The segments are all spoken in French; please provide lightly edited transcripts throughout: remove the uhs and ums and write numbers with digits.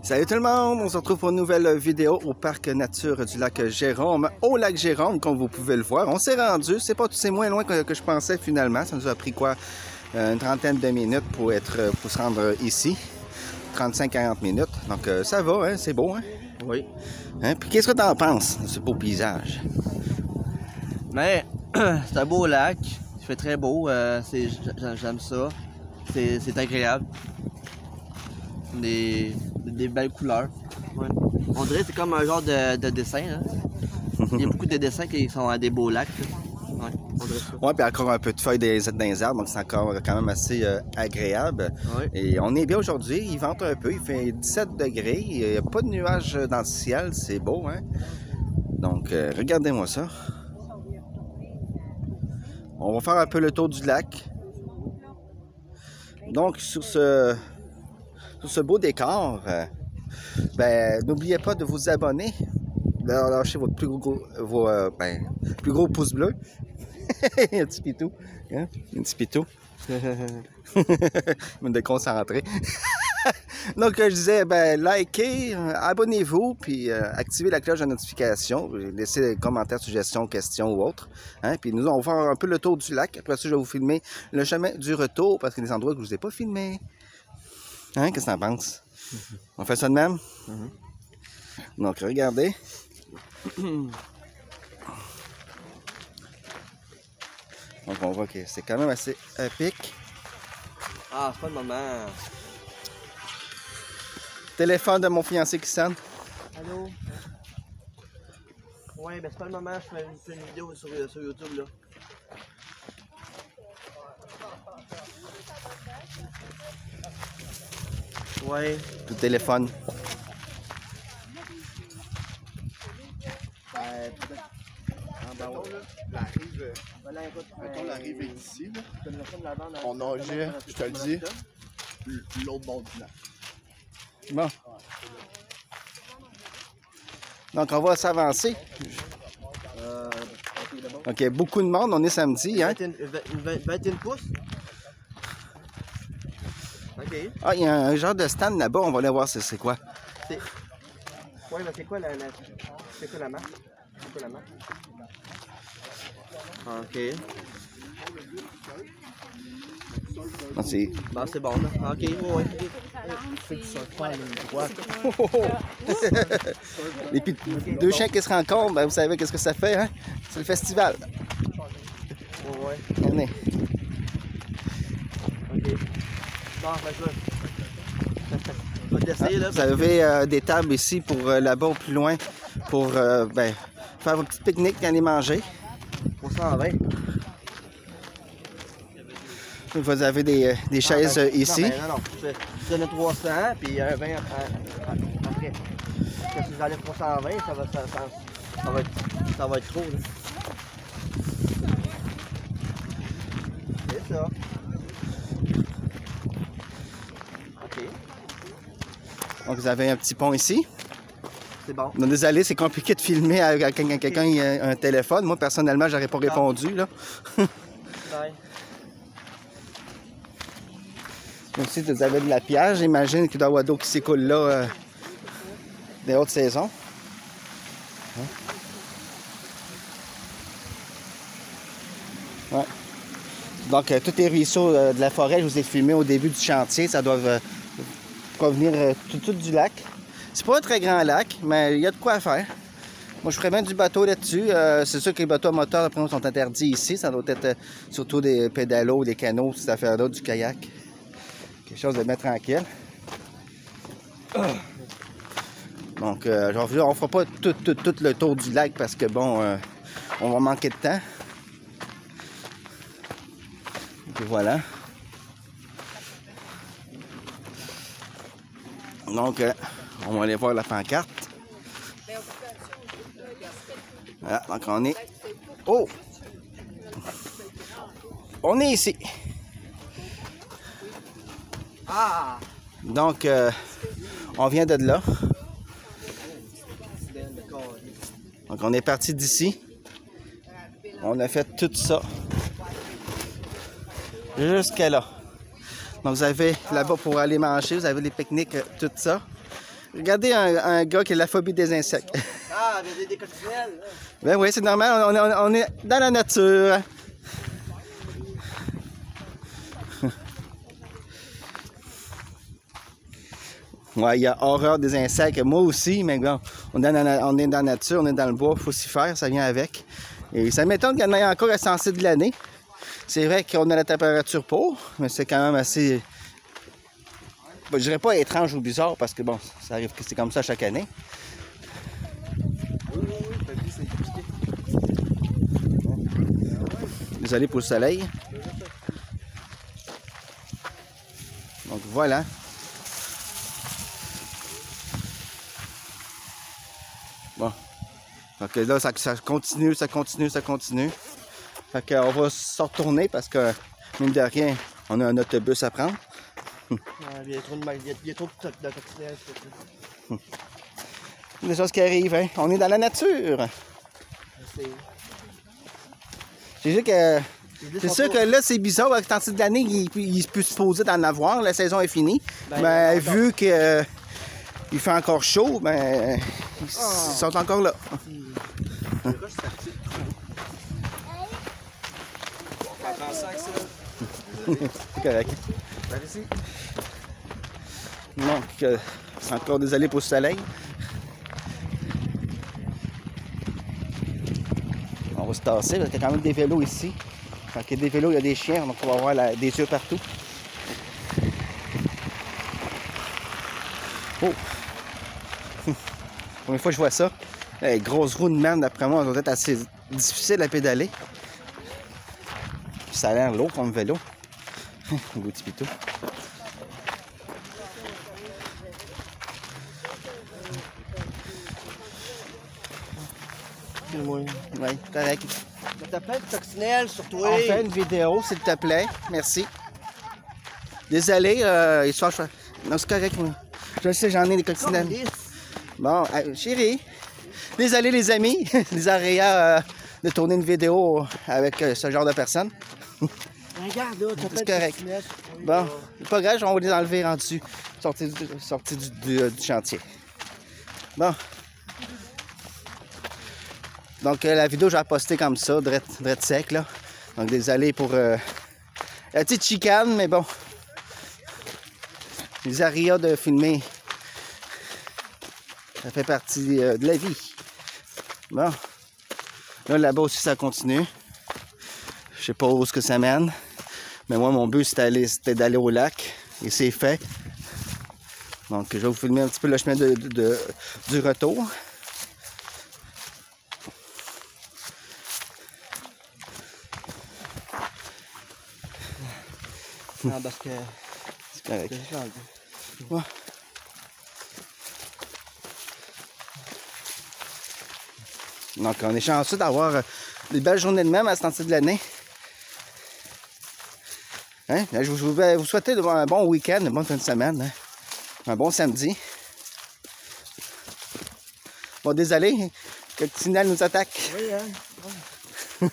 Salut tout le monde, on se retrouve pour une nouvelle vidéo au parc nature du lac Jérôme, au lac Jérôme, comme vous pouvez le voir. On s'est rendu, c'est moins loin que je pensais finalement, ça nous a pris quoi, une trentaine de minutes pour se rendre ici, 35-40 minutes, donc ça va, hein, c'est beau, hein? Oui. Hein? Puis qu'est-ce que tu en penses de ce beau paysage? Mais c'est un beau lac, il fait très beau, j'aime ça, c'est agréable. Des belles couleurs. Ouais. On dirait que c'est comme un genre de dessin. Hein? Il y a beaucoup de dessins qui sont à des beaux lacs. Ouais, on dirait ça. Ouais, puis encore un peu de feuilles dans les arbres, donc c'est encore quand même assez agréable. Ouais. Et on est bien aujourd'hui, il vente un peu, il fait 17 degrés, il n'y a pas de nuages dans le ciel, c'est beau, hein? Donc, regardez-moi ça. On va faire un peu le tour du lac. Donc, sur ce beau décor, n'oubliez pas de vous abonner, de lâcher votre plus gros pouce bleu. Un petit pitou. Hein? Un petit pitou. Même de concentrer. Donc, je disais, likez, abonnez-vous, puis activez la cloche de notification. Laissez des commentaires, suggestions, questions ou autres. Hein? Puis nous, on va faire un peu le tour du lac. Après ça, je vais vous filmer le chemin du retour, parce qu'il y a des endroits que je ne vous ai pas filmés. Hein? Qu'est-ce que t'en penses? On fait ça de même? Donc, regardez. Donc, on voit que c'est quand même assez épique. Ah, c'est pas le moment. Téléphone de mon fiancé qui sonne. Allô? Ouais, ben c'est pas le moment, je fais une vidéo sur YouTube là. Ouais. Le téléphone. Mettons la rive est ici, là. On nageait, je te le dis, l'autre bord du lac. Bon. Donc, on va s'avancer. OK, beaucoup de monde. On est samedi, hein? 21 pouces? OK. Ah, il y a un genre de stand là-bas. On va aller voir c'est quoi. Ouais, mais c'est quoi la marque? C'est quoi la marque? OK. Non, c'est... Bah, c'est bon, là. OK, ouais. Et puis, deux chiens qui se rencontrent, vous savez qu'est-ce que ça fait, hein? C'est le festival. Ouais. Venez. OK. Bon, je vais t'essayer, là. Vous avez des tables ici pour là-bas ou plus loin pour faire vos petites pique-niques et aller manger. Pour 120. Vous avez des chaises ici. Non. Je donne 300, puis 20 après. Parce que si j'enlève 320, ça va être trop, là. C'est ça. OK. Donc, vous avez un petit pont ici. C'est bon. Non, désolé, c'est compliqué de filmer avec quelqu'un qui a un téléphone. Moi, personnellement, j'aurais pas répondu, là. Ouais. Ici, vous avez de la pierre. J'imagine qu'il doit y avoir d'eau qui s'écoule là des hautes saisons. Hein? Ouais. Donc, tous les ruisseaux de la forêt, je vous ai filmé au début du chantier. Ça doit provenir tout du lac. C'est pas un très grand lac, mais il y a de quoi faire. Moi, je ferais bien du bateau là-dessus. C'est sûr que les bateaux à moteur, après, sont interdits ici. Ça doit être surtout des pédalos, des canots, cette affaire-là, du kayak. Quelque chose de bien tranquille. Donc, on fera pas tout le tour du lac parce que, bon, on va manquer de temps. Et voilà. Donc, on va aller voir la pancarte. Voilà, donc on est... Oh! On est ici. Ah! Donc, on vient de là. Donc, on est parti d'ici. On a fait tout ça jusqu'à là. Donc vous avez là-bas pour aller manger, vous avez des pique-niques, tout ça. Regardez un gars qui a la phobie des insectes. Ah, avec des coccinelles. Ben oui, c'est normal, on est dans la nature. Ouais, il y a horreur des insectes, moi aussi, mais bon, on est dans la nature, on est dans le bois, il faut s'y faire, ça vient avec. Et ça m'étonne qu'il y en ait encore à ce temps-ci de l'année. C'est vrai qu'on a la température pour, mais c'est quand même assez... Bon, je dirais pas étrange ou bizarre, parce que bon, ça arrive que c'est comme ça chaque année. Désolé pour le soleil. Donc voilà. Bon. Donc là, ça continue, ça continue, ça continue. Fait qu'on va se retourner parce que, mine de rien, on a un autobus à prendre. Il y a trop de coccinelles. Des choses qui arrivent, hein. On est dans la nature. C'est sûr que là, c'est bizarre, avec tant de l'année, il peut se poser d'en avoir, la saison est finie. Mais vu qu'il fait encore chaud, ben, ils sont encore là. C'est correct. Donc, c'est encore désolé pour le soleil. On va se tasser, parce qu'il y a quand même des vélos ici. Quand il y a des vélos, il y a des chiens, donc on va avoir des yeux partout. Oh! Première fois que je vois ça. Les grosses roues de merde, d'après moi, elles doivent être assez difficiles à pédaler. Puis ça a l'air lourd comme vélo. Beau petit pitou. Oui, correct. t'as plein de coccinelles sur toi. On fait une vidéo, s'il te plaît. Merci. Désolé, histoire... Non, c'est correct, moi. Je sais, j'en ai des coccinelles. Bon, chérie. Désolé, les amis. Les aréas de tourner une vidéo avec ce genre de personnes. Regarde, là, t'as c'est correct. Bon, c'est pas grave, on va les enlever rendus. Sortis du chantier. Bon. Donc, la vidéo, je vais la poster comme ça, drette sec, là. Donc, désolé pour la petite chicane, mais bon. Les arias de filmer, ça fait partie de la vie. Bon. Là, là-bas aussi, ça continue. Je sais pas où ce que ça mène. Mais moi, mon but, c'était d'aller au lac. Et c'est fait. Donc, je vais vous filmer un petit peu le chemin du retour. Non, parce que... C'est correct. Ouais. Donc, on est chanceux d'avoir des belles journées de même à ce temps-ci de l'année. Hein? Je vais vous souhaiter un bon week-end, une bonne fin de semaine. Hein? Un bon samedi. Bon, désolé, que le tunnel nous attaque. Oui, hein?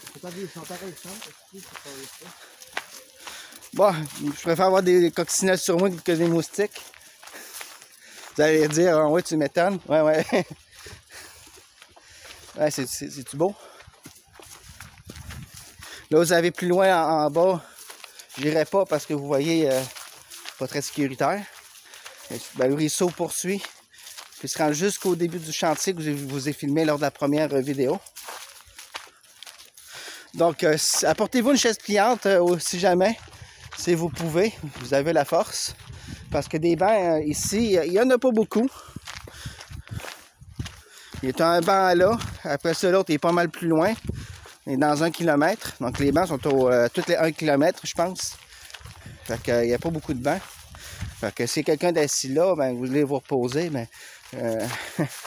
Bon, je préfère avoir des coccinelles sur moi que des moustiques. Vous allez dire, ah, ouais, tu m'étonnes. Ouais, ouais. Ouais, c'est-tu beau? Là, vous avez plus loin en bas, je n'irai pas parce que vous voyez, pas très sécuritaire. Ben, le ruisseau poursuit. Puis il se rend jusqu'au début du chantier que je vous ai filmé lors de la première vidéo. Donc, apportez-vous une chaise pliante si jamais, si vous pouvez. Vous avez la force. Parce que des bancs ici, il n'y en a pas beaucoup. Il y a un banc là. Après ça, l'autre est pas mal plus loin. Il est dans 1 kilomètre. Donc, les bancs sont tous les 1 kilomètre, je pense. Fait qu'il n'y a pas beaucoup de bancs. Fait que si quelqu'un d'assis là, ben, vous voulez vous reposer, mais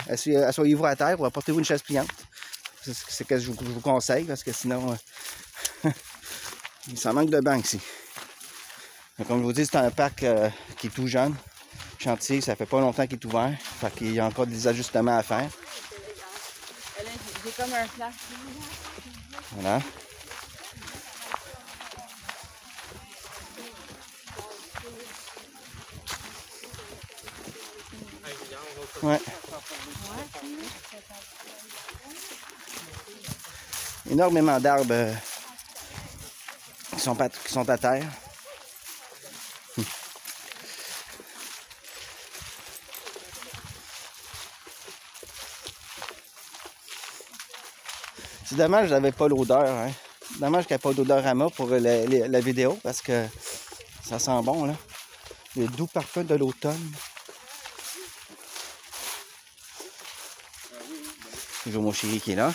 asseyez-vous à terre ou apportez-vous une chaise pliante. C'est ce que je vous conseille parce que sinon, il s'en manque de bancs ici. Donc, comme je vous dis, c'est un parc qui est tout jeune. Le chantier, ça fait pas longtemps qu'il est ouvert. Fait qu'il y a encore des ajustements à faire. J'ai comme un flash. Voilà. Ouais. Énormément d'arbres qui sont à terre. C'est dommage que j'avais pas l'odeur. Hein. Dommage qu'il n'y ait pas d'odorama pour la vidéo parce que ça sent bon là. Le doux parfum de l'automne. Toujours mon chéri qui est là.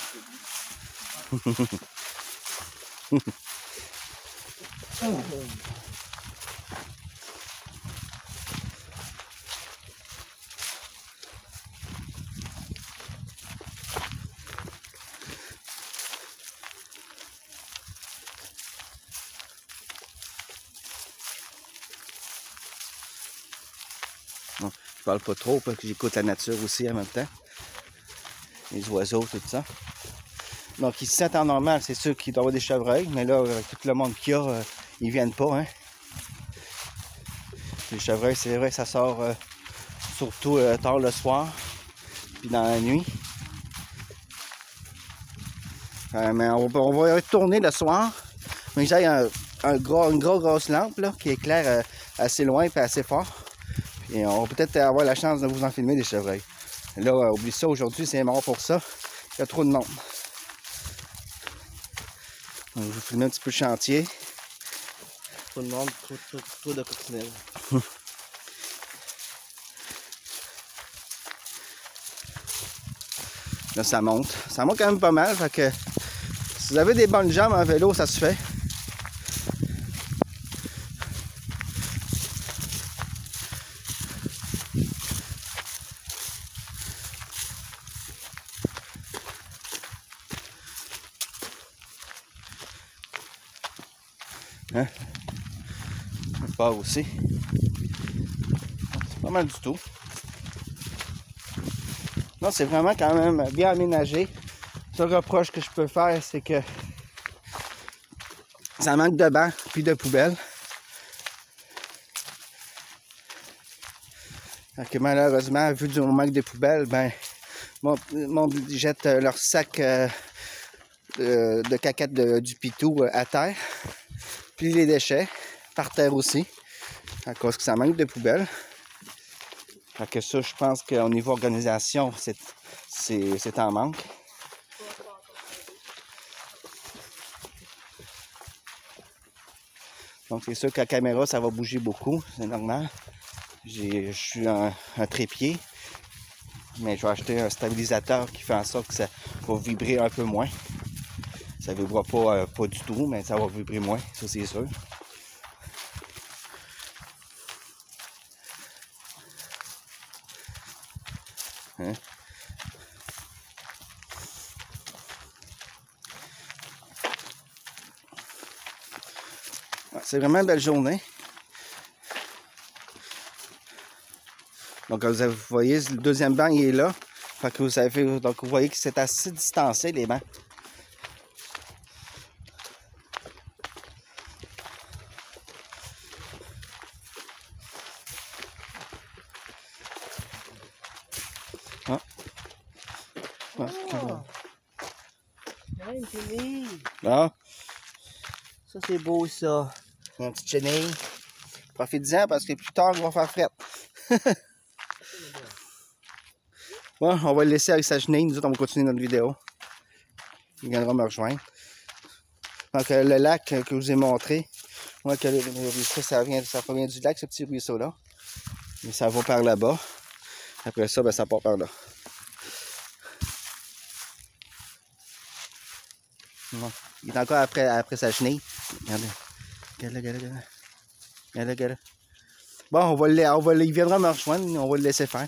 Bon, je parle pas trop parce que j'écoute la nature aussi en même temps. Les oiseaux, tout ça. Donc ici, en temps normal, c'est sûr qu'il doit y avoir des chevreuils, mais là, avec tout le monde qu'il y a, ils viennent pas. Hein. Les chevreuils, c'est vrai, ça sort surtout tard le soir, puis dans la nuit. Mais on va retourner le soir. Mais j'ai une grosse lampe là, qui éclaire assez loin et assez fort. Et on va peut-être avoir la chance de vous en filmer des chevreuils. Là, oublie ça, aujourd'hui, c'est mort pour ça. Il y a trop de monde. Donc, je vais filmer un petit peu le chantier. Trop de monde, trop de coccinelles. Là, ça monte. Ça monte quand même pas mal. Fait que si vous avez des bonnes jambes en vélo, ça se fait. Hein? On part aussi. C'est pas mal du tout. Non, c'est vraiment quand même bien aménagé. Le seul reproche que je peux faire, c'est que ça manque de bancs puis de poubelles. Donc, malheureusement, vu du manque de poubelles, ben, ils jettent leur sac de caquette du pitou à terre. Puis les déchets par terre aussi, à cause que ça manque de poubelles. Fait que ça, je pense qu'au niveau organisation, c'est en manque. Donc c'est sûr que la caméra, ça va bouger beaucoup, c'est normal. Je suis un trépied, mais je vais acheter un stabilisateur qui fait en sorte que ça va vibrer un peu moins. Ça ne vibrera pas du tout, mais ça va vibrer moins, ça c'est sûr. Hein? C'est vraiment une belle journée. Donc vous voyez, le deuxième banc il est là. Fait que donc vous voyez que c'est assez distancé les bancs. Ah. Ah. Ça, c'est beau, ça. Un petit chenille. Profite-en parce que plus tard, on va faire frette. Bon, on va le laisser avec sa chenille. Nous autres, on va continuer notre vidéo. Il viendra me rejoindre. Donc, le lac que je vous ai montré, moi, que le ruisseau, ça provient du lac, ce petit ruisseau-là. Mais ça va par là-bas. Après ça, ben, ça part par là. Bon. Il est encore après sa chenille. Regardez. Regarde. Bon, il viendra me rejoindre, on va le laisser faire.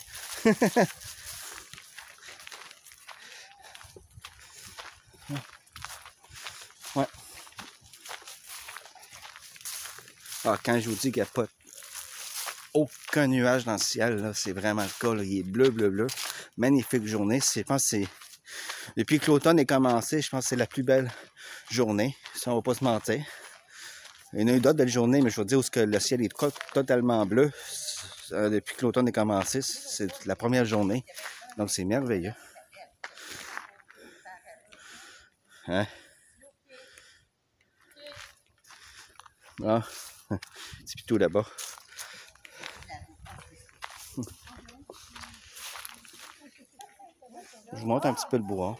Ouais. Ah, quand je vous dis qu'il n'y a pas aucun nuage dans le ciel, c'est vraiment le cas. Là. Il est bleu. Magnifique journée. Je pense que c'est... Depuis que l'automne est commencé, je pense que c'est la plus belle journée. Ça, on va pas se mentir. Il y en a eu d'autres belles journées, mais je veux dire où le ciel est totalement bleu. Depuis que l'automne est commencé, c'est la première journée. Donc c'est merveilleux. Hein? Ah, c'est plutôt là-bas. Je vous montre un petit peu le bois.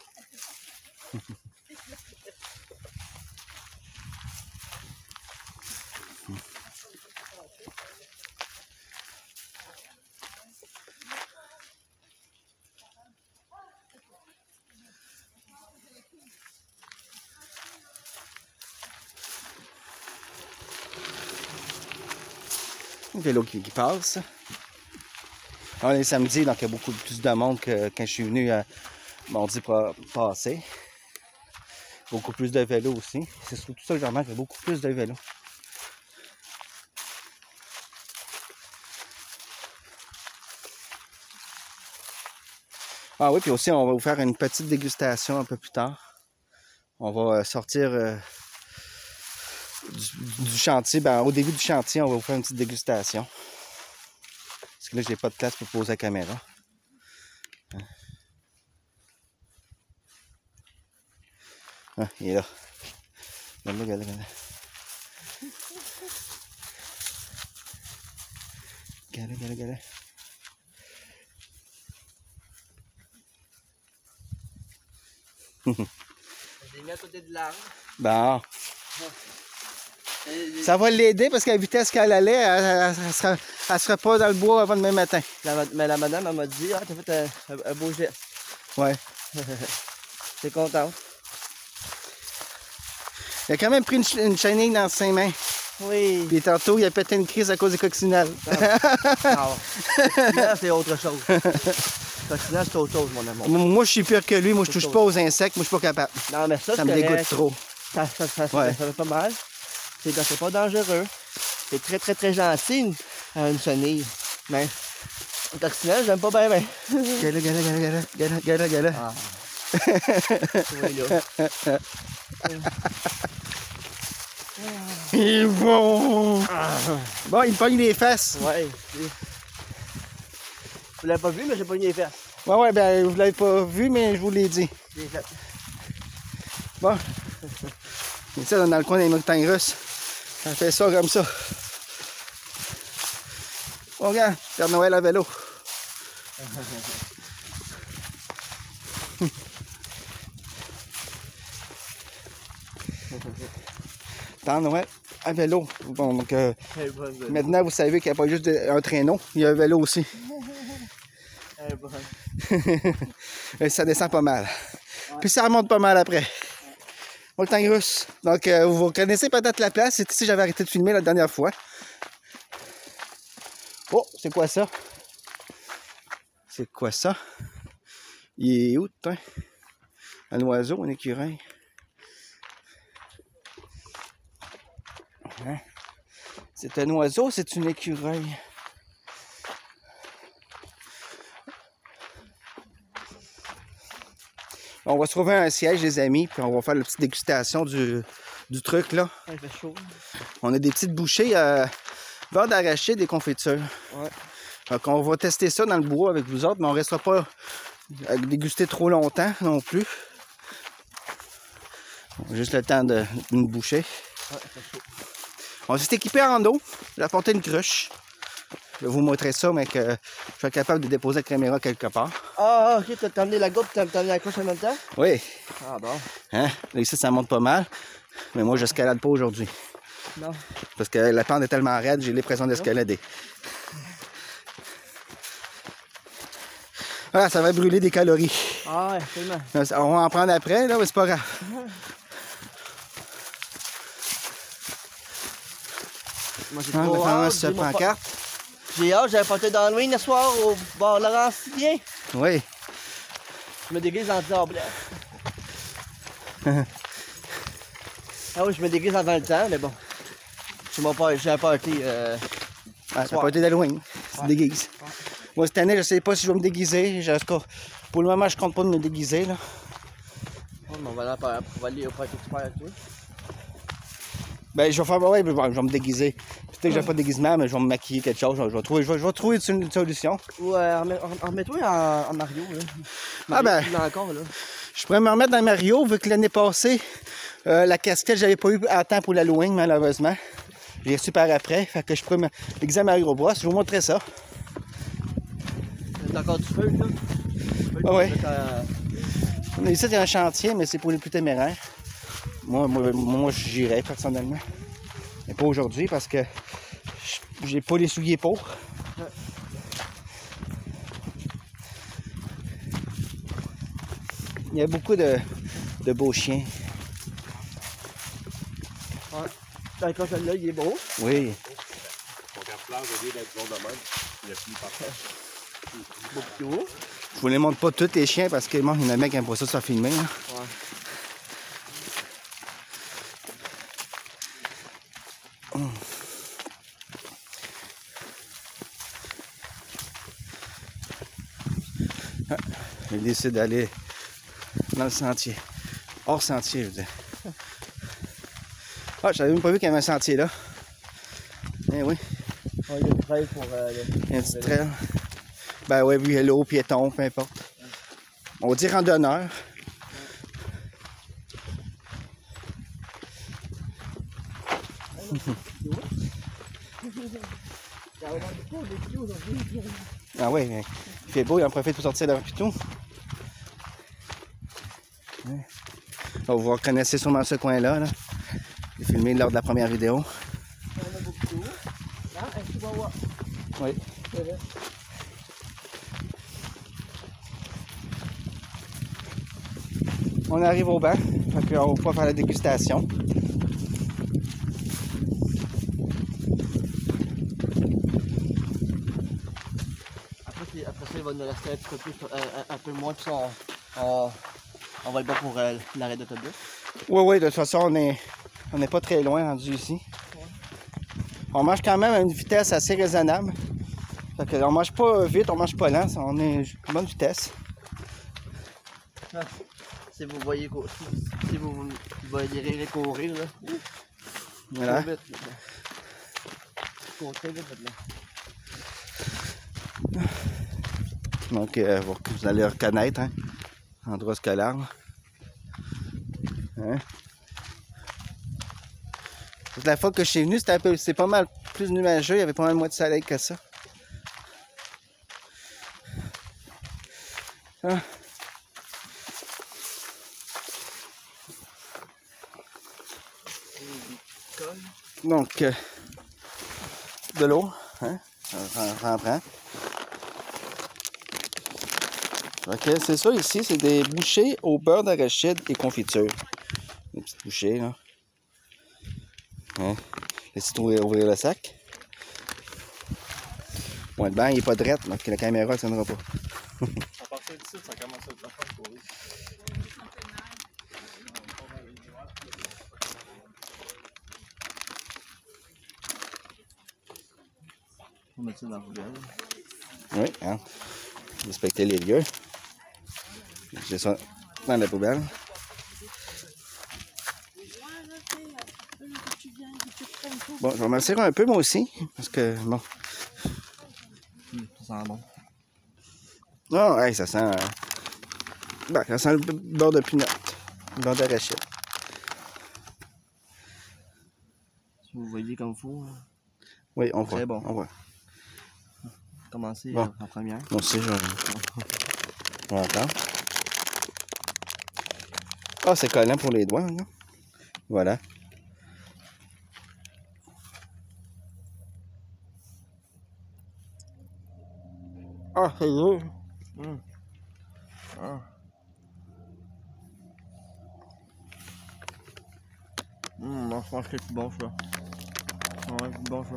Un vélo qui passe. On est samedi, donc il y a beaucoup plus de monde que quand je suis venu mardi passé. Beaucoup plus de vélos aussi. C'est surtout ça que je remarque, il y a beaucoup plus de vélos. Ah oui, puis aussi, on va vous faire une petite dégustation un peu plus tard. On va sortir du chantier. Ben, au début du chantier, on va vous faire une petite dégustation. Parce que là, j'ai pas de place pour poser la caméra. Ah, il est là. Regarde, regarde, regarde. Regarde, regarde, regarde. Je l'ai mis à côté de l'arbre. Bon. Ça va l'aider parce qu'à la vitesse qu'elle allait, elle sera pas dans le bois avant demain matin. Mais la madame, elle m'a dit, ah, t'as fait un beau geste. Ouais. T'es contente? Il a quand même pris une chenille dans ses mains. Oui. Puis tantôt, il a pété une crise à cause des coccinelles. Ah, coccinelle, c'est autre chose. Coccinelle, c'est autre chose, mon amour. Moi, je suis pire que lui. Moi, je touche pas aux insectes. Moi, je suis pas capable. Non, mais ça me dégoûte trop. Ça fait pas mal. C'est pas dangereux. C'est très, très, très gentil, une chenille. Mais une coccinelle, j'aime pas bien, bien. Gala, gala, gala, gala, gala, gala. Ah. Oui, là. Ils vont. Bon, il pogne les fesses. Ouais. Vous l'avez pas vu, mais j'ai pogné les fesses. Ouais, ben, vous l'avez pas vu, mais je vous l'ai dit. J'ai fait. Bon. Et ça, dans le coin des montagnes russes, on fait ça comme ça. Bon, regarde, Père Noël à vélo. Père Noël à vélo. Bon, donc, maintenant, vous savez qu'il n'y a pas juste un traîneau, il y a un vélo aussi. Et ça descend pas mal. Puis ça remonte pas mal après. Montagne russe. Donc, vous connaissez peut-être la place. C'est ici que j'avais arrêté de filmer la dernière fois. Oh, c'est quoi ça? C'est quoi ça? Il est où, putain? Un oiseau, un écureuil. Hein? C'est un oiseau, c'est une écureuil. On va se trouver un siège, les amis, puis on va faire la petite dégustation du truc, là. Ouais, il fait chaud. On a des petites bouchées beurre d'arachide, des confitures. Ouais. Donc, on va tester ça dans le bois avec vous autres, mais on ne restera pas à déguster trop longtemps non plus. Juste le temps d'une bouchée. Ouais, il fait chaud. On s'est équipé en eau. J'ai apporté une cruche. Je vais vous montrer ça, mais que je sois capable de déposer la caméra quelque part. Ah, ok, t'as amené la goutte, t'as amené la couche en même temps? Oui. Ah bon. Hein? Là, ici, ça monte pas mal. Mais moi, je n'escalade pas aujourd'hui. Non. Parce que la pente est tellement raide, j'ai l'impression d'escalader. Voilà, ça va brûler des calories. Ah ouais, tellement. On va en prendre après, là, mais c'est pas grave. Moi, j'ai Hein, trop hâte. se prend carte. J'ai hâte, j'avais porté d'Halloween ce soir au bar Laurentien. Oui. Je me déguise en diable. Ah oui, je me déguise avant le temps, mais bon. J'ai un party. Ah, ça n'a pas été d'Halloween. Tu te déguises. Ouais. Moi, cette année, je sais pas si je vais me déguiser. Pour le moment, je compte pas de me déguiser, là. On va aller au party super avec toi. Ben, je vais faire, ouais, je vais me déguiser. Peut-être que j'ai pas de déguisement, mais je vais me maquiller quelque chose. Je vais trouver une solution. Ouais, remets-toi en Mario, là. Ah ben, encore, là. je pourrais me remettre dans Mario, vu que l'année passée, la casquette, j'avais pas eu à temps pour l'Halloween, malheureusement. J'ai reçu par après, fait que je pourrais me déguiser à Mario Bros. Je vais vous montrer ça. T'as encore du feu, là? Ah ouais. Ici, il y a un chantier, mais c'est pour les plus téméraires. Moi j'irais personnellement. Mais pas aujourd'hui parce que j'ai pas les souliers pour. Il y a beaucoup de beaux chiens. Ouais. Ben, quand celui-là, il est beau. Oui. Ton camouflage, au lieu d'être jaune de même, il a fini par faire. Beaucoup. Je vous les montre pas tous les chiens parce que bon, il y en a un mec qui aime pas ça se faire filmer. Hein. Ouais. Je décide d'aller dans le sentier. Hors sentier, je veux dire. Ah, j'avais même pas vu qu'il y avait un sentier là. Eh oui. Ouais, il y a une trail pour... Il y a un petit trail. Ben oui, vélo, piéton, peu importe. On dit randonneur. Ah oui, il fait beau, il en profite pour sortir leur pitou. Ouais. Oh, vous reconnaissez sûrement ce coin-là. Là. J'ai filmé lors de la première vidéo. Oui. On arrive au banc, puis on va pouvoir faire la dégustation. Après ça, il va nous rester un peu moins, puis on va être bon pour l'arrêt d'autobus. Oui, de toute façon, on n'est pas très loin rendu ici. Ouais. On mange quand même à une vitesse assez raisonnable. Fait que on mange pas vite, on mange pas lent, on est à bonne vitesse. Ah, si vous voyez courir, là. Voilà. Vite, cours très vite, là. Donc, vous allez reconnaître, hein, endroit scolaire. Hein? La fois que je suis venu, c'était pas mal plus nuageux, il y avait pas mal moins de soleil que ça. Ah. Donc, de l'eau, hein? On prend. Ok, c'est ça ici, c'est des bouchées au beurre d'arachide et confiture. Des petites bouchées, là. Hein? Laissez ouvrir le sac. Bon, le banc, il n'est pas droit, donc la caméra ne tiendra pas. À partir d'ici, ça commence à être faire courir. On va mettre ça dans la poubelle. Oui, hein? Respecter les lieux. J'ai ça dans la poubelle. Bon, je vais m'en servir un peu moi aussi, parce que, bon. Ça sent bon. Non, hey, ça sent... Ben, ça sent le beurre de pinot, le beurre d'arachide. Si vous voyez comme il faut. Oui, on voit. Très bon. On voit. Commencer bon. en première. Moi aussi, je vais attendre. Ah, c'est collant pour les doigts, là. Voilà. Ah, c'est dur. Ah. Non, je pense que c'est plus bon, ça. Ouais, plus bon, ça.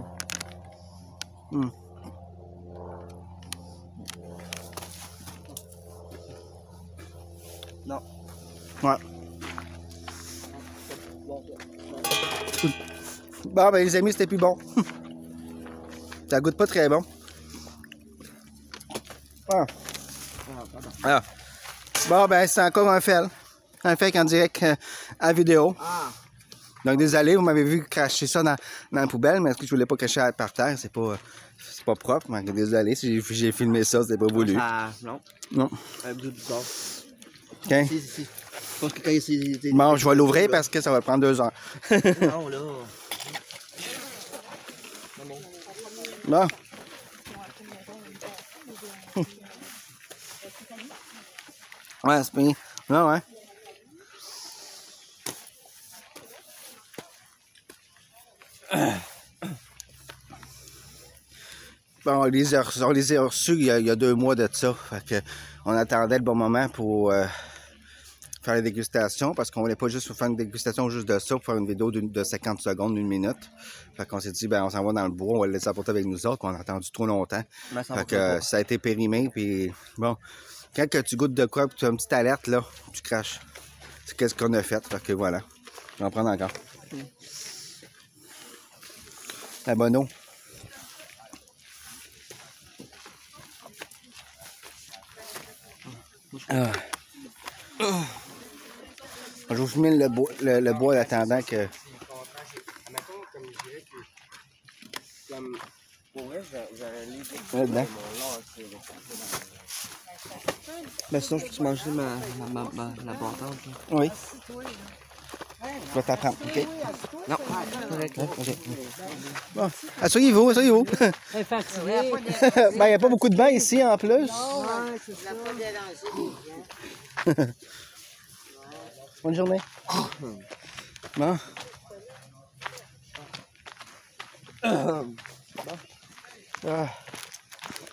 Non. Ouais. Bon, ben les amis, c'était plus bon. Ça goûte pas très bon. Ah. Ah. Bon, ben c'est encore un fail. Un fake en direct à vidéo. Ah. Donc désolé, vous m'avez vu cracher ça dans la poubelle, mais est-ce que je voulais pas cracher par terre? C'est pas propre. Mais désolé si j'ai filmé ça, c'était pas voulu. Ah, non. Non. Un bout du bord. OK. Si. Je pense que quand c'est... Bon, je vais l'ouvrir parce que ça va prendre 2 heures. Non, là. Bon. Ouais, c'est bien. Non, ouais. Bon, on les a reçus il y a 2 mois de ça. Fait que on attendait le bon moment pour faire la dégustation parce qu'on voulait pas juste faire une dégustation juste de ça pour faire une vidéo de 50 secondes, 1 minute. Fait qu'on s'est dit, ben on s'en va dans le bois, on va le laisser apporter avec nous autres. On a attendu trop longtemps. Fait que ça a été périmé. Puis bon, quand que tu goûtes de quoi, puis tu as une petite alerte, là, tu craches. C'est qu'est-ce qu'on a fait. Fait que voilà. Je vais en prendre encore. La bonne eau. Je vous filme le bois en attendant que... Là-dedans. Ben sinon, je peux manger la bâtonne. Oui. Je vais t'apprendre, OK? Non, correct. OK. Bon, asseyez-vous. Ben, il n'y a pas beaucoup de bains ici, en plus. Bonne journée. Bon.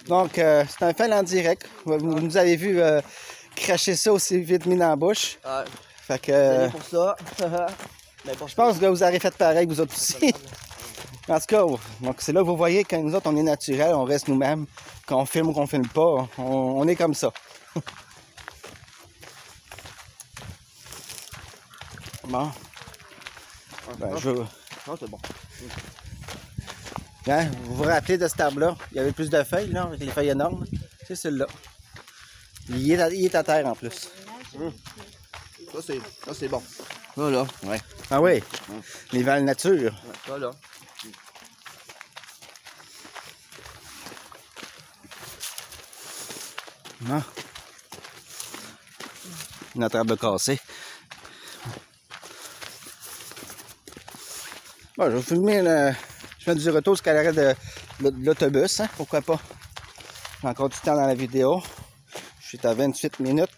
Donc, c'est un fail en direct. Vous nous avez vu cracher ça aussi vite mis dans la bouche. Ouais. Fait que... pour ça. Je pense que vous aurez fait pareil, vous autres aussi. En tout cas, donc c'est là que vous voyez que nous autres, on est naturels, on reste nous-mêmes. Qu'on filme ou qu'on filme pas, on est comme ça. Bon. Ben, Non, c'est bon. Hein, vous vous rappelez de cet arbre-là? Il y avait plus de feuilles, là, avec les feuilles énormes. C'est celui-là. Il est à terre, en plus. Ça, c'est bon. Ça, là. Ouais. Ah oui? Les valles nature. Ouais, ça, là. Non. Notre arbre cassé. Bon, je vais vous filmer le chemin du retour jusqu'à l'arrêt de l'autobus, hein, pourquoi pas. J'ai encore du temps dans la vidéo. Je suis à 28 minutes.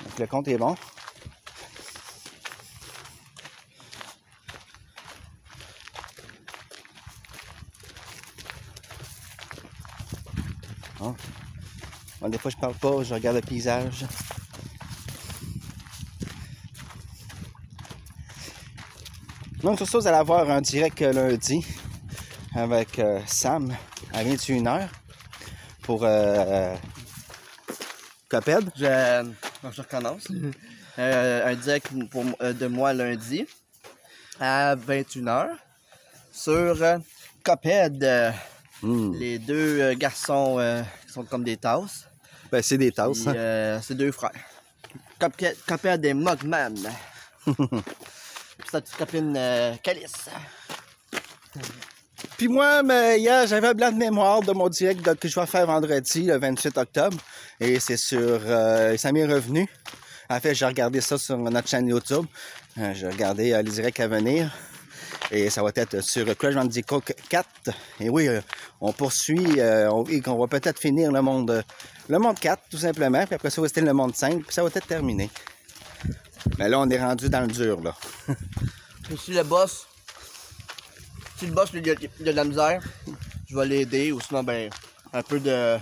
Donc le compte est bon. Bon, des fois je parle pas, je regarde le paysage. Donc sur ça, vous allez avoir un direct lundi avec Sam à 21h pour Coped. Je recommence. Un direct de moi lundi à 21h sur Coped. Les 2 garçons qui sont comme des tasses. Ben, c'est des tasses. Hein? C'est 2 frères. Coped et Mugman. Puis sa petite copine Calice. Puis moi, mais hier, j'avais un blanc de mémoire de mon direct que je vais faire vendredi, le 28 octobre. Et c'est sur... ça m'est revenu. En fait, j'ai regardé ça sur notre chaîne YouTube. J'ai regardé les directs à venir. Et ça va être sur Crash Bandicoot 4. Et oui, on poursuit et qu'on va peut-être finir le monde 4, tout simplement. Puis après ça, va rester le monde 5. Puis ça va être terminé. Mais là, on est rendu dans le dur, là. Et si le boss, il y a de la misère, je vais l'aider. Ou sinon, ben, un peu de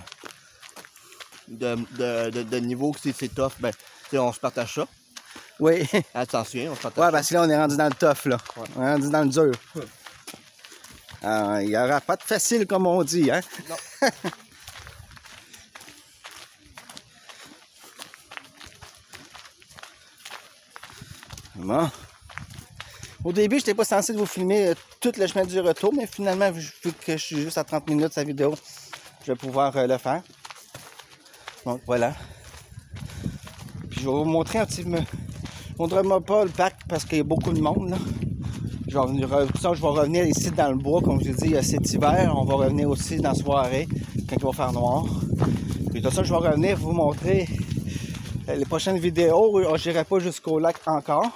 niveau, si c'est tough, ben, on se partage ça. Oui. Attention, on se partage ouais, ça. parce que là, on est rendu dans le tough, là. Ouais. On est rendu dans le dur. Il n'y aura pas de facile, comme on dit, hein? Non. Bon. Au début, je n'étais pas censé vous filmer tout le chemin du retour, mais finalement, vu que je suis juste à 30 minutes sa vidéo, je vais pouvoir le faire. Donc voilà. Puis je vais vous montrer un petit Faudra pas le parc parce qu'il y a beaucoup de monde, là. Je vais revenir ici dans le bois, comme je l'ai dit, cet hiver. On va revenir aussi dans la soirée, quand il va faire noir. Puis de toute façon, je vais revenir vous montrer les prochaines vidéos. Je n'irai pas jusqu'au lac encore,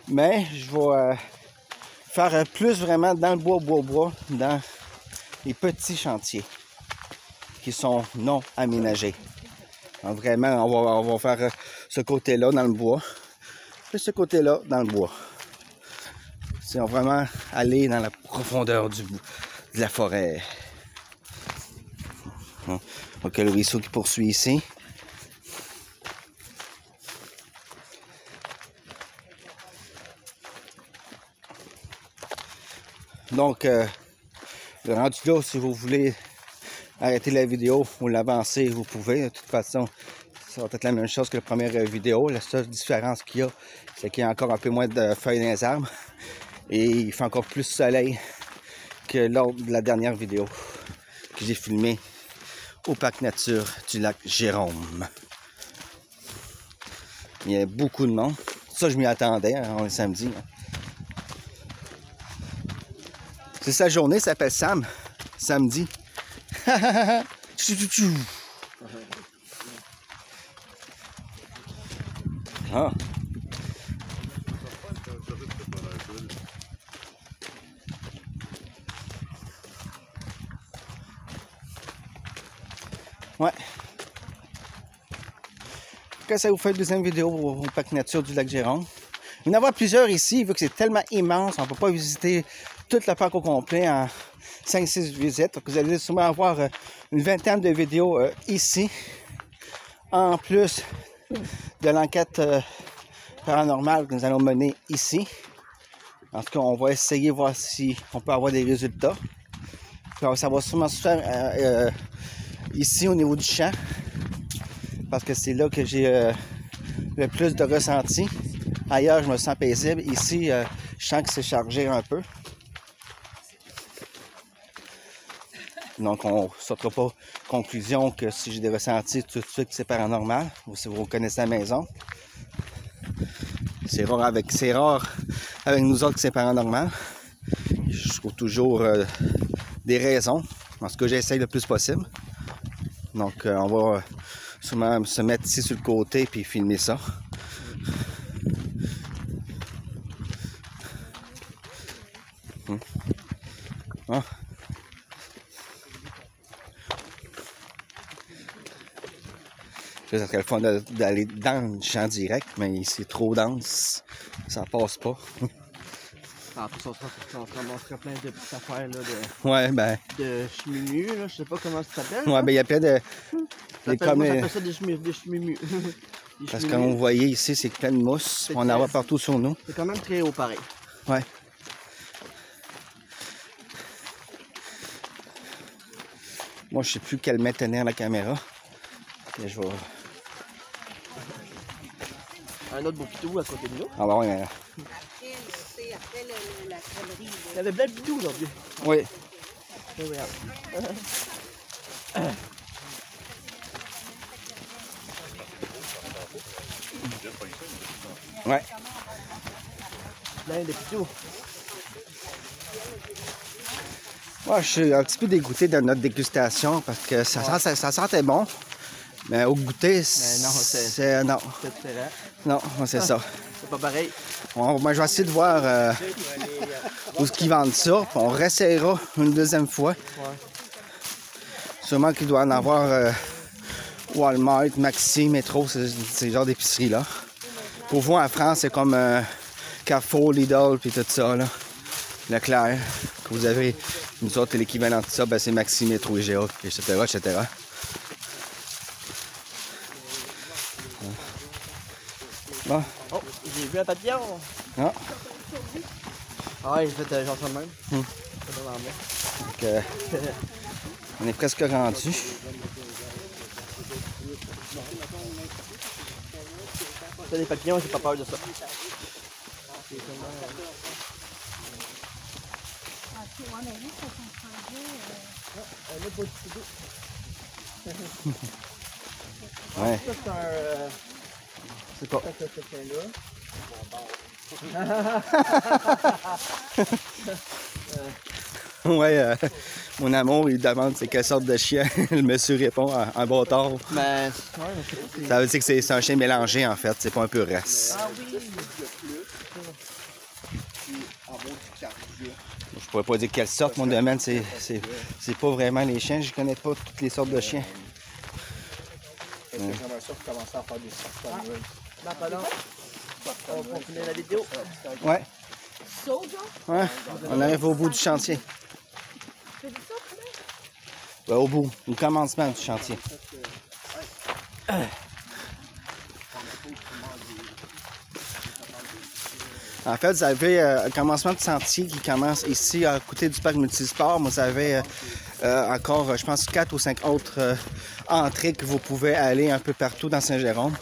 mais je vais faire plus vraiment dans le bois, dans les petits chantiers qui sont non aménagés. Donc vraiment, on va faire ce côté-là dans le bois, puis ce côté-là dans le bois. C'est vraiment aller dans la profondeur de la forêt. Donc le ruisseau qui poursuit ici. Donc, le rendu là, si vous voulez arrêter la vidéo ou l'avancer, vous pouvez. De toute façon, ça va être la même chose que la première vidéo. La seule différence qu'il y a, c'est qu'il y a encore un peu moins de feuilles dans les arbres. Et il fait encore plus soleil que lors de la dernière vidéo que j'ai filmée au parc nature du lac Jérôme. Il y a beaucoup de monde. Ça, je m'y attendais, hein, on est samedi. C'est sa journée, ça s'appelle Sam. Samedi. Ah. Ouais. Quand ça vous fait une deuxième vidéo au parc nature du lac Jérôme. Il y en a plusieurs ici, vu que c'est tellement immense, on ne peut pas visiter tout le parc au complet en 5-6 visites. Donc vous allez sûrement avoir une vingtaine de vidéos ici, en plus de l'enquête paranormale que nous allons mener ici. En tout cas, on va essayer de voir si on peut avoir des résultats. Alors, ça va sûrement se faire ici au niveau du champ, parce que c'est là que j'ai le plus de ressenti. Ailleurs, je me sens paisible. Ici, je sens que c'est chargé un peu. Donc, on ne sortira pas conclusion que si j'ai des ressentis tout de suite que c'est paranormal, ou si vous connaissez la maison. C'est rare avec nous autres que c'est paranormal. Je trouve toujours des raisons. En tout cas, j'essaye le plus possible. Donc, on va sûrement se mettre ici sur le côté puis filmer ça. Ah. Ça serait le fun d'aller dans le champ direct, mais c'est trop dense. Ça passe pas. En plus, on se ramasserait plein de petites affaires là, ouais, ben. De chemimus, là, je sais pas comment ça s'appelle. Ouais, ben il y a plein de. On appelle ça des chemimus. Parce que comme vous voyez ici, c'est plein de mousse. On en voit partout sur nous. C'est quand même très haut pareil. Ouais. Moi, je sais plus quel mètre tenir la caméra. Et je vais. Un autre beau pitou à côté de nous. Ah bon, ouais. Après la crèmerie. Il y avait plein de pitous aujourd'hui. Oui. Ouais. Plein de pitous. Ouais, je suis un petit peu dégoûté de notre dégustation parce que ça sentait bon. Mais au goûter, c'est non. Non, c'est ça. C'est pas pareil. Moi, je vais essayer de voir où est-ce qu'ils vendent ça. Puis on réessayera une deuxième fois. Ouais. Sûrement qu'il doit en avoir Walmart, Maxi, Métro, ces genres d'épiceries-là. Pour vous, en France, c'est comme Carrefour, Lidl, puis tout ça, là. Leclerc, que vous avez. Nous autres, l'équivalent de ça, ben, c'est Maxi, Métro, IGA, etc., etc. Bon. Oh, j'ai vu un papillon! Ah. Ah ouais, j'ai fait genre ça de même. Donc, on est presque rendu. Ça, les papillons, j'ai pas peur de ça. Ouais. Ça, c'est un... C'est pas. Ça, c'est quelqu'un là. Ouais, mon amour, il demande c'est quelle sorte de chien. Le monsieur répond un bâtard. Ben, Ça veut dire que c'est un chien mélangé, en fait. C'est pas un pur race. Ah oui. Je pourrais pas dire quelle sorte. Mon domaine, c'est pas vraiment les chiens. Je connais pas toutes les sortes de chiens. J'aimerais ça pour commencer à faire des sortes comme eux. non, pardon. On va finir la vidéo. Ouais. Saut, genre? Ouais. On arrive au bout du chantier. Tu fais du saut, Ouais, au bout. Au commencement du chantier. En fait, vous avez un commencement de sentier qui commence ici à côté du parc multisport. Vous avez encore, je pense, 4 ou 5 autres entrées que vous pouvez aller un peu partout dans Saint-Jérôme.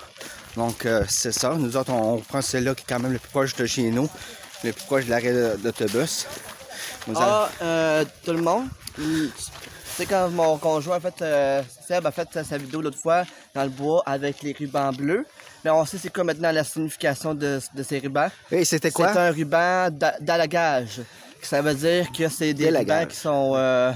Donc, c'est ça. Nous autres, on prend celle-là qui est quand même le plus proche de chez nous, le plus proche de l'arrêt d'autobus. Tout le monde. Tu sais, quand mon conjoint, en fait, Seb a fait sa vidéo l'autre fois dans le bois avec les rubans bleus. Mais on sait c'est quoi maintenant la signification de ces rubans. Et c'était quoi? C'est un ruban d'allagage. Ça veut dire que c'est des rubans qui sont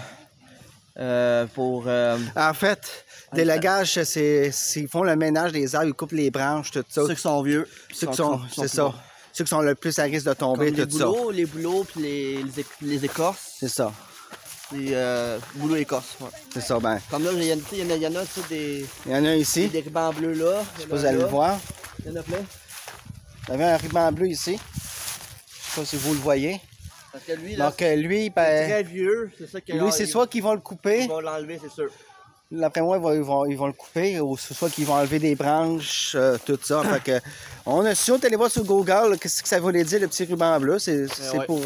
pour... En fait, délagage, c'est ils font le ménage des arbres, ils coupent les branches, tout ça. Ceux qui sont vieux. Ceux qui sont, c'est ça. Ceux qui sont le plus à risque de tomber, comme tout ça. les bouleaux puis les écorces. C'est ça. Les bouleaux écorces, ouais. C'est ça, ben. Comme là, il y en a tu sais, des Il y en a ici. des rubans bleus là. Je sais pas si vous allez le voir. Il y en a plein. Il y avait un ruban bleu ici. Je sais pas si vous le voyez. Parce que lui, là, Donc, lui, c'est ben. très vieux. C'est ça que Lui, c'est soit qu'ils vont le couper. Ils vont l'enlever, c'est sûr. D'après moi, ils vont le couper, ou soit qu'ils vont enlever des branches, tout ça. Fait que, on a su, on est allé voir sur Google, qu'est-ce que ça voulait dire, le petit ruban bleu. C'est ouais. pour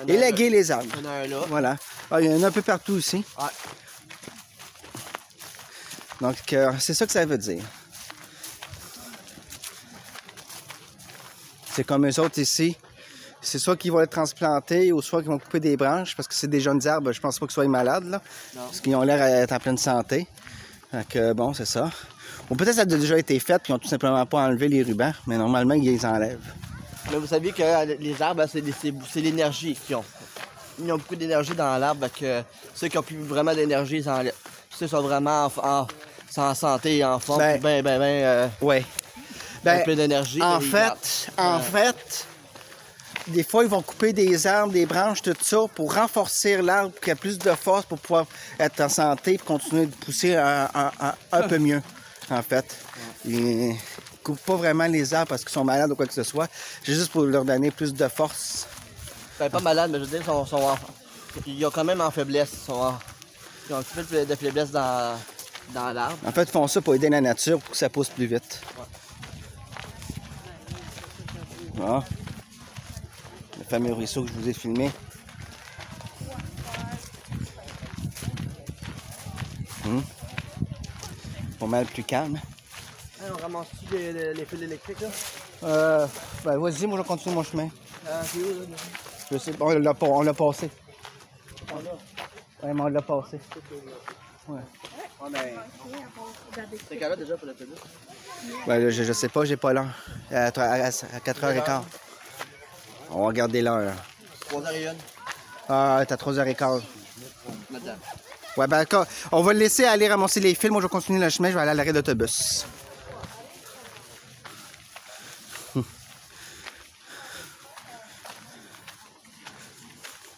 élaguer les arbres. Il y en a un là. Voilà. Ah, il y en a un peu partout ici. Ouais. Donc, c'est ça que ça veut dire. C'est comme eux autres ici. C'est soit qu'ils vont être transplantés ou soit qu'ils vont couper des branches parce que c'est des jeunes arbres. Je pense pas qu'ils soient malades, là. Non. Parce qu'ils ont l'air d'être en pleine santé. Donc, bon, c'est ça. Ou peut-être que ça a déjà été fait puis ils ont tout simplement pas enlevé les rubans. Mais normalement, ils les enlèvent. Mais vous saviez que les arbres, c'est l'énergie qu'ils ont. Ils ont beaucoup d'énergie dans l'arbre. Ceux qui ont plus vraiment d'énergie, ils enlèvent. Ceux qui sont vraiment en santé et en forme, Ouais. plein d'énergie. En fait, des fois, ils vont couper des arbres, des branches, tout ça, pour renforcer l'arbre, pour qu'il y ait plus de force pour pouvoir être en santé et continuer de pousser un peu mieux, en fait. Ils ne coupent pas vraiment les arbres parce qu'ils sont malades ou quoi que ce soit. C'est juste pour leur donner plus de force. Ben, pas malade, mais je veux dire, ils ont quand même en faiblesse. Ils ont un petit peu de faiblesse dans l'arbre. En fait, ils font ça pour aider la nature pour que ça pousse plus vite. Voilà. Le fameux ruisseau que je vous ai filmé. Pas mal plus calme. Hey, on ramasse-tu les fils électriques, là? Ben vas-y, moi je continue mon chemin. C'est où, là? Je sais, on l'a passé. Ah, là. Ouais, mais on l'a passé. Ouais. C'est carré déjà pour l'autobus? Ben, je sais pas, j'ai pas l'heure. À 4h15. On va regarder l'heure. 3h01. Ah, t'as 3h15. Madame. Ouais, ben d'accord. On va le laisser aller ramasser les fils. Moi, je vais continuer le chemin. Je vais aller à l'arrêt d'autobus.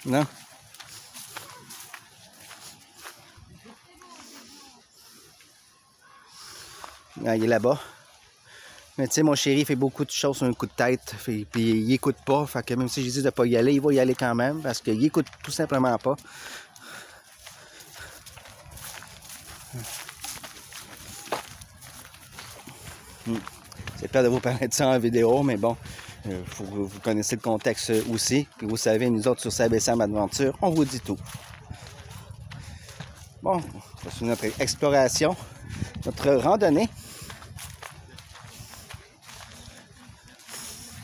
Non? Ah, il est là-bas. Mais tu sais, mon chéri fait beaucoup de choses sur un coup de tête. Puis il écoute pas. Fait que même si je dis de pas y aller, il va y aller quand même. Parce qu'il écoute tout simplement pas. C'est peur de vous parler de ça en vidéo, mais bon, vous connaissez le contexte aussi. Puis vous savez, nous autres sur Seb et Sam Aventure, on vous dit tout. Bon, c'est notre exploration, notre randonnée.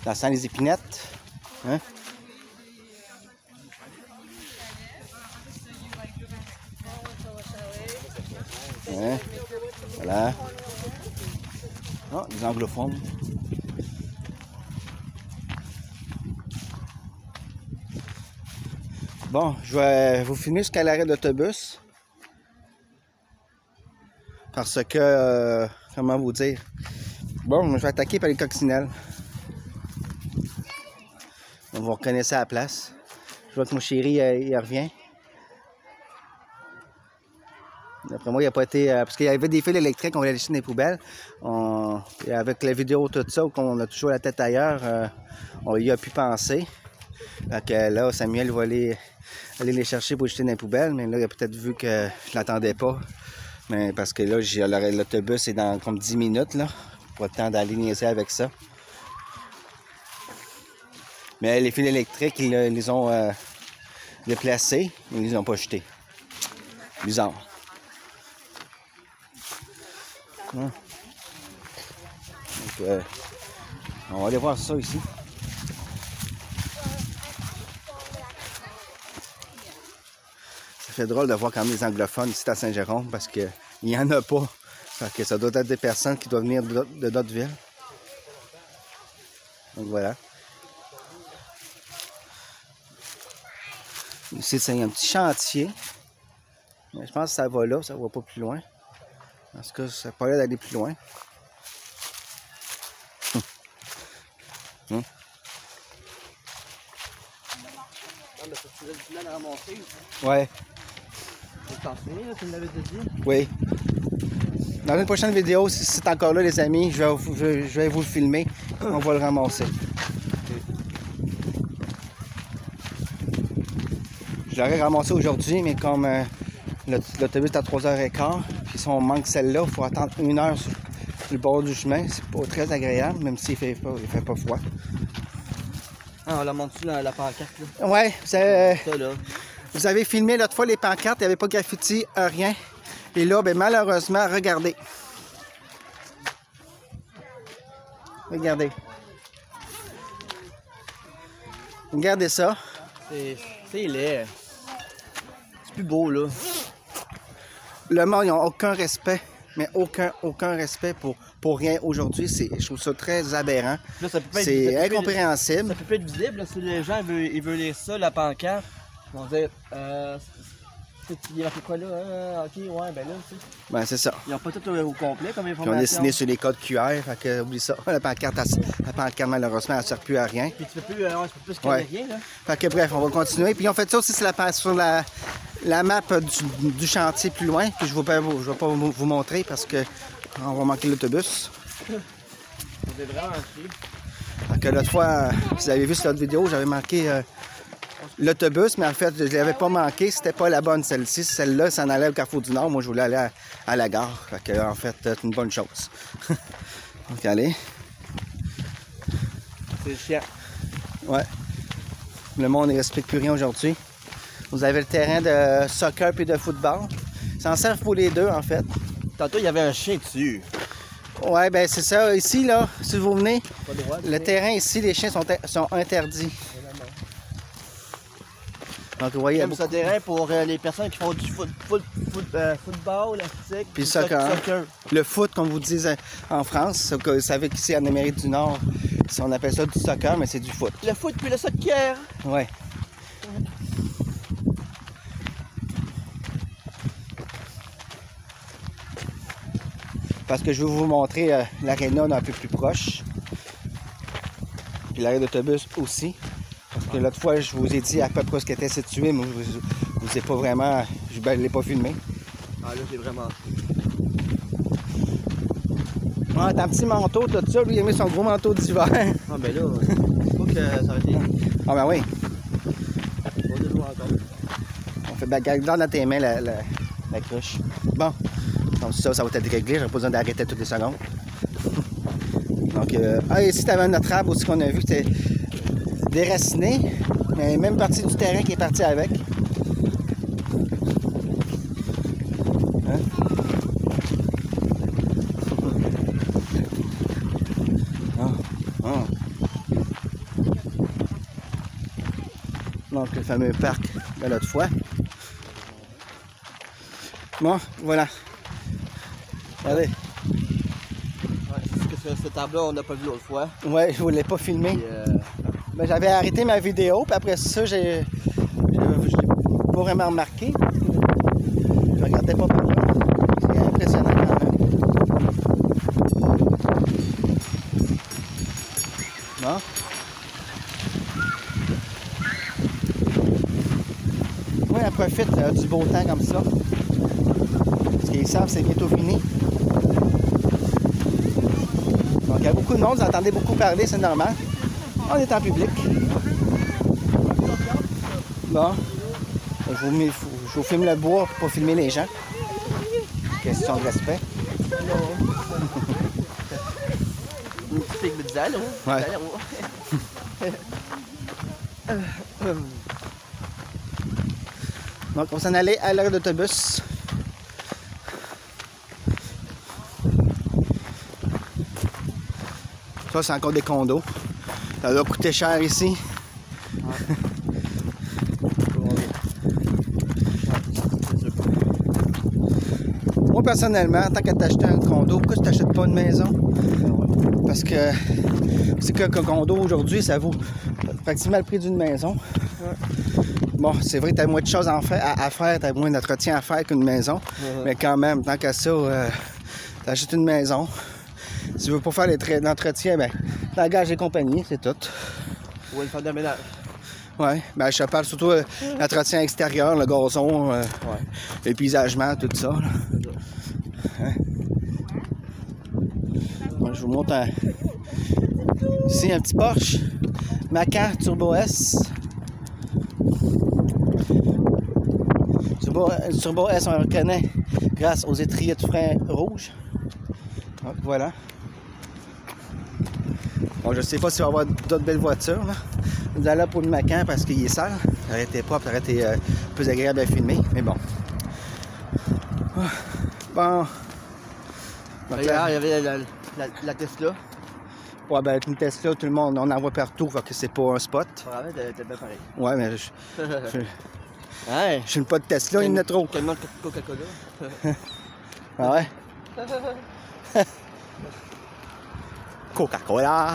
Ça sent les épinettes. Hein? Ouais. Voilà. Oh, des anglophones. Bon, je vais vous filmer jusqu'à l'arrêt d'autobus. Parce que, comment vous dire? Bon, je vais attaquer par les coccinelles. On va reconnaître à la place. Je vois que mon chéri, il revient. D'après moi, il n'a pas été... parce qu'il y avait des fils électriques, on voulait les jeter dans les poubelles. Et avec la vidéo, tout ça, qu'on a toujours la tête ailleurs, on y a pu penser. Fait que là, Samuel va aller les chercher pour les jeter dans les poubelles. Mais là, il a peut-être vu que je l'attendais pas. Mais parce que là, l'autobus est dans comme 10 minutes, là. Pas le temps d'aller niaiser avec ça. Mais les fils électriques, ils les ont déplacés, mais ils les ont pas jetés. Bizarre. Donc, on va aller voir ça ici. Ça fait drôle de voir quand même des anglophones ici à Saint-Jérôme parce qu'il n'y en a pas. Fait que ça doit être des personnes qui doivent venir de d'autres villes. Donc voilà. Ici, c'est un petit chantier. Mais je pense que ça va là, ça va pas plus loin. En tout cas, ça n'a pas l'air d'aller plus loin. Ah, mais ça, tu l'as dit là à ramasser. Ouais. Tu t'en souviens, là, tu me l'avais dit? Oui. Dans une prochaine vidéo, si c'est encore là, les amis, je vais vous le filmer. On va le ramasser. Je l'aurais ramassé aujourd'hui, mais comme l'autobus est à 3h15, puis si on manque celle-là, il faut attendre 1 heure sur le bord du chemin. C'est pas très agréable, même s'il fait pas froid. Ah, on la monte-tu dans la pancarte, là? Ouais, Ça, là. vous avez filmé l'autre fois les pancartes, il n'y avait pas de graffiti, rien. Et là, ben, malheureusement, regardez. Regardez. Regardez ça. C'est laid. C'est plus beau, là. Le monde, ils n'ont aucun respect, mais aucun respect pour rien aujourd'hui. Je trouve ça très aberrant. C'est incompréhensible. Ça peut pas être visible, là, si les gens ils veulent lire ça, la pancarte. Ils vont dire, il a fait quoi là? Ok, ouais, ben là, tu sais. Ben, c'est ça. Ils n'ont pas tout au complet comme Puis information. on a dessiné sur les codes QR, fait que oublie ça. La pancarte, malheureusement, elle ne sert plus à rien. Puis tu peux plus scanner rien, là. Fait que bref, on va continuer. Puis on fait ça aussi sur la map du chantier plus loin. Puis je ne vais pas vous montrer parce que on va manquer l'autobus. C'est vraiment chier. Fait que l'autre fois, vous avez vu sur l'autre vidéo, j'avais manqué l'autobus, mais en fait, je ne l'avais pas manqué. C'était pas la bonne celle-ci. Celle-là, ça en allait au Carrefour du Nord. Moi, je voulais aller à la gare. Fait que, en fait, c'est une bonne chose. Donc, allez. C'est chiant. Ouais. Le monde ne respecte plus rien aujourd'hui. Vous avez le terrain de soccer puis de football. Ça en sert pour les deux, en fait. Tantôt, il y avait un chien dessus. Ouais, ben c'est ça. Ici, là, si vous venez, Pas droit, le terrain ici, les chiens sont interdits. Donc, vous voyez, Comme ça terrain pour les personnes qui font du football, athlétique, puis soccer. Le foot, comme vous dites en France, vous savez qu'ici en Amérique du Nord, on appelle ça du soccer, mais c'est du foot. Le foot puis le soccer. Ouais. Parce que je vais vous montrer l'aréna un peu plus proche. Puis l'arrêt d'autobus aussi. Parce que l'autre fois, je vous ai dit à peu près ce qu'était situé, mais je vous ai pas vraiment... Je ne l'ai pas filmé. Ah là, c'est vraiment... Ah, t'as un petit manteau, tout ça. Lui, il a mis son gros manteau d'hiver. Ah ben là, je crois que ça va être... Ah ben oui. Pas de l'eau encore. On fait garde dans tes mains la cruche. Bon. Donc ça va être réglé. J'aurais pas besoin d'arrêter toutes les secondes. Donc, ici, t'avais notre arbre aussi qu'on a vu que c'était déraciné. Mais même partie du terrain qui est parti avec. Hein? Donc, le fameux parc de l'autre fois. Bon, voilà. Regardez. Ouais, c'est que ce tableau, on n'a pas vu l'autre fois. Ouais, je voulais pas filmer. Puis, Ben, j'avais arrêté ma vidéo, puis après ça, je l'ai vraiment remarqué. Je regardais pas par là. C'est impressionnant quand même. Bon. Oui, elle profite du beau temps comme ça. Parce qu'ils savent que c'est bientôt fini. Donc il y a beaucoup de monde, vous entendez beaucoup parler, c'est normal. On est en public. Bon. Je vous filme le bois pour pas filmer les gens. Question de respect. Une petite pique de zèle, Ouais. Donc on s'en allait à l'arrêt d'autobus. Ça c'est encore des condos. Ça doit coûter cher ici. Moi personnellement, tant qu'à t'acheter un condo, pourquoi tu t'achètes pas une maison? Parce que c'est qu'un condo aujourd'hui, ça vaut pratiquement le prix d'une maison. Bon, c'est vrai que tu as moins de choses à faire, tu as moins d'entretien à faire qu'une maison. Mais quand même, tant qu'à ça, tu achètes une maison. Si tu veux pas faire l'entretien, ben, t'engages les compagnies, c'est tout. Oui, faire de ménage. Ouais, ben je te parle surtout l'entretien extérieur, le gazon, le paysagement, tout ça. Hein? Moi, je vous montre ici un petit Porsche Macan Turbo S. Turbo S, on le reconnaît grâce aux étriers de frein rouges. Donc, voilà. Bon, je sais pas s'il va y avoir d'autres belles voitures. Là. Nous allons pour le Macan parce qu'il est sale. Ça aurait été propre, ça aurait été plus agréable à filmer. Mais bon. Bon. Donc, Regarde, il y avait la Tesla. Ouais, ben une Tesla, tout le monde, on en voit partout, fait que c'est pas un spot. Ouais, t'es bien pareil. Ouais, mais Ouais. je suis pas de Tesla, il y en a trop. Tellement de Coca-Cola. Ah ouais? Coca-Cola!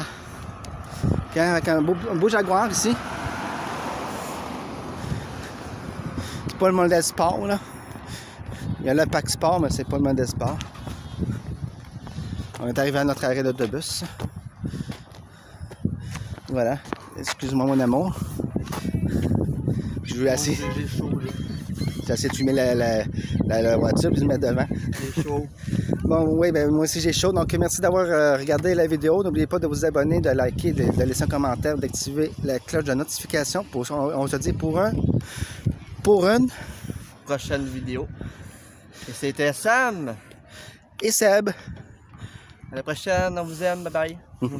Okay, avec un beau Jaguar ici. C'est pas le modèle sport, là. Il y a le pack sport, mais c'est pas le modèle sport. On est arrivé à notre arrêt d'autobus. Voilà. Excuse-moi mon amour. Je veux assez. J'ai chaud, là. J'ai essayé de fumer la voiture puis de mettre devant. J'ai chaud. Bon, oui, ben moi aussi j'ai chaud. Donc, merci d'avoir regardé la vidéo. N'oubliez pas de vous abonner, de liker, de laisser un commentaire, d'activer la cloche de notification. On se dit pour une Prochaine vidéo. Et c'était Sam. et Seb. À la prochaine, on vous aime. Bye bye.